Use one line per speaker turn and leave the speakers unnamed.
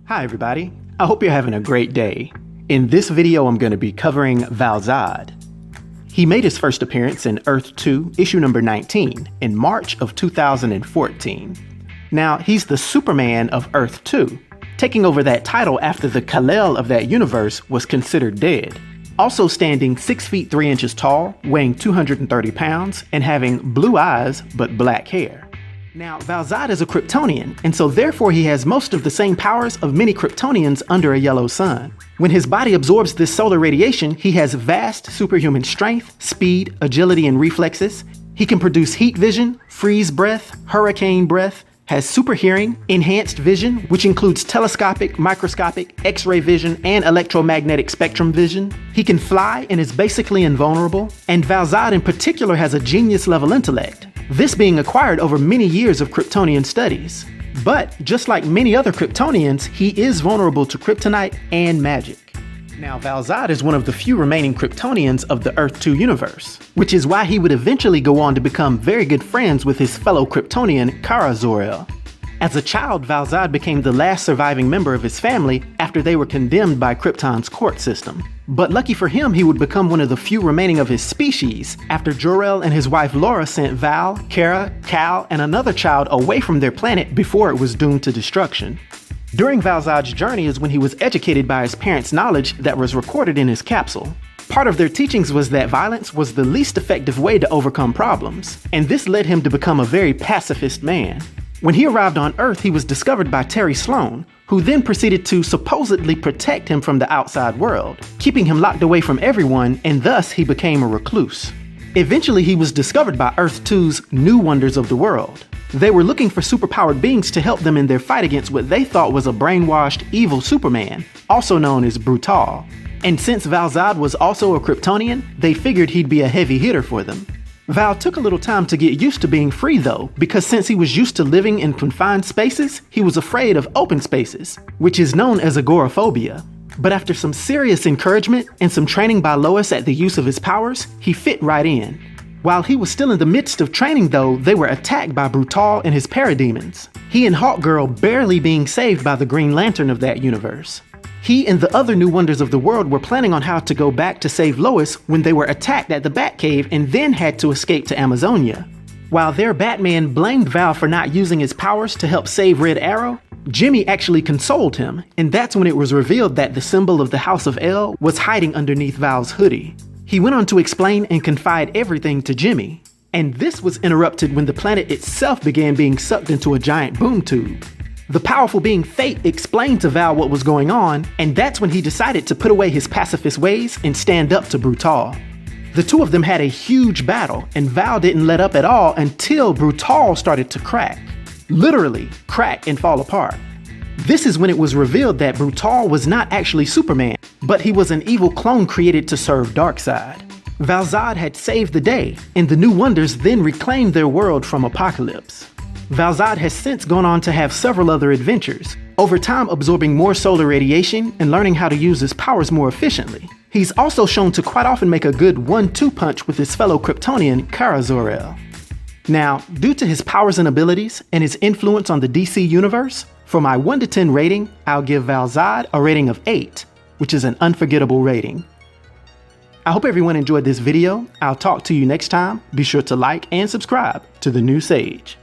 Hi everybody, I hope you're having a great day. In this video I'm going to be covering Val Zod. He made his first appearance in Earth-2, issue number 19, in March of 2014. Now, he's the Superman of Earth-2, taking over that title after the Kal-El of that universe was considered dead. Also standing 6 feet 3 inches tall, weighing 230 pounds, and having blue eyes but black hair. Now, Val Zod is a Kryptonian, and so therefore he has most of the same powers of many Kryptonians under a yellow sun. When his body absorbs this solar radiation, he has vast superhuman strength, speed, agility, and reflexes. He can produce heat vision, freeze breath, hurricane breath, has super hearing, enhanced vision, which includes telescopic, microscopic, X-ray vision, and electromagnetic spectrum vision. He can fly and is basically invulnerable. And Val Zod in particular has a genius-level intellect, this being acquired over many years of Kryptonian studies. But just like many other Kryptonians, he is vulnerable to kryptonite and magic. Now, Val Zod is one of the few remaining Kryptonians of the Earth-2 universe, which is why he would eventually go on to become very good friends with his fellow Kryptonian, Kara Zor-El. As a child, Val Zod became the last surviving member of his family after they were condemned by Krypton's court system. But lucky for him, he would become one of the few remaining of his species after Jor-El and his wife Lara sent Val, Kara, Kal, and another child away from their planet before it was doomed to destruction. During Val Zod's journey is when he was educated by his parents' knowledge that was recorded in his capsule. Part of their teachings was that violence was the least effective way to overcome problems, and this led him to become a very pacifist man. When he arrived on Earth, he was discovered by Terry Sloan, who then proceeded to supposedly protect him from the outside world, keeping him locked away from everyone, and thus he became a recluse. Eventually, he was discovered by Earth-2's New Wonders of the World. They were looking for superpowered beings to help them in their fight against what they thought was a brainwashed, evil Superman, also known as Brutaal. And since Val Zod was also a Kryptonian, they figured he'd be a heavy hitter for them. Val took a little time to get used to being free though, because since he was used to living in confined spaces, he was afraid of open spaces, which is known as agoraphobia. But after some serious encouragement and some training by Lois at the use of his powers, he fit right in. While he was still in the midst of training though, they were attacked by Brutaal and his Parademons, he and Hawkgirl barely being saved by the Green Lantern of that universe. He and the other New Wonders of the World were planning on how to go back to save Lois when they were attacked at the Batcave and then had to escape to Amazonia. While their Batman blamed Val for not using his powers to help save Red Arrow, Jimmy actually consoled him, and that's when it was revealed that the symbol of the House of El was hiding underneath Val's hoodie. He went on to explain and confide everything to Jimmy, and this was interrupted when the planet itself began being sucked into a giant boom tube. The powerful being Fate explained to Val what was going on, and that's when he decided to put away his pacifist ways and stand up to Brutaal. The two of them had a huge battle, and Val didn't let up at all until Brutaal started to crack. Literally crack and fall apart. This is when it was revealed that Brutaal was not actually Superman, but he was an evil clone created to serve Darkseid. Val Zod had saved the day, and the New Wonders then reclaimed their world from Apokolips. Val Zod has since gone on to have several other adventures, over time absorbing more solar radiation and learning how to use his powers more efficiently. He's also shown to quite often make a good 1-2 punch with his fellow Kryptonian, Kara Zor-El. Now, due to his powers and abilities and his influence on the DC universe, for my 1 to 10 rating, I'll give Val Zod a rating of 8, which is an unforgettable rating. I hope everyone enjoyed this video. I'll talk to you next time. Be sure to like and subscribe to The New Sage.